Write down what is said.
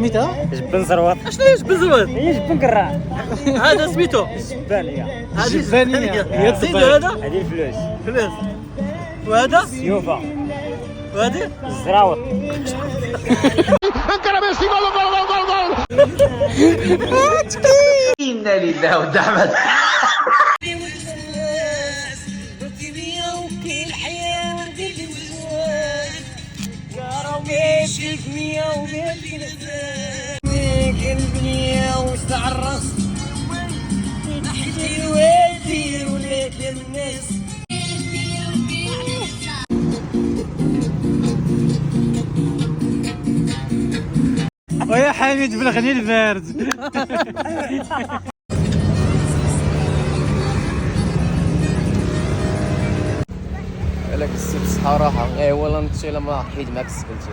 سميتها؟ جبن زروات. اشنو هي جبن زروات؟ هي جبن كراع. هذا سميتو جبانية. هذه الجبانية. هي زيدو الضبان. هذا هذه الفلوس. فلوس وهذا سيوفا. وهذه الزراوط. إنا لله ودعمت. ويا حميد بالغني البارد. لك السبت صحة راحة. والله نمشي لما حيد معك السبت.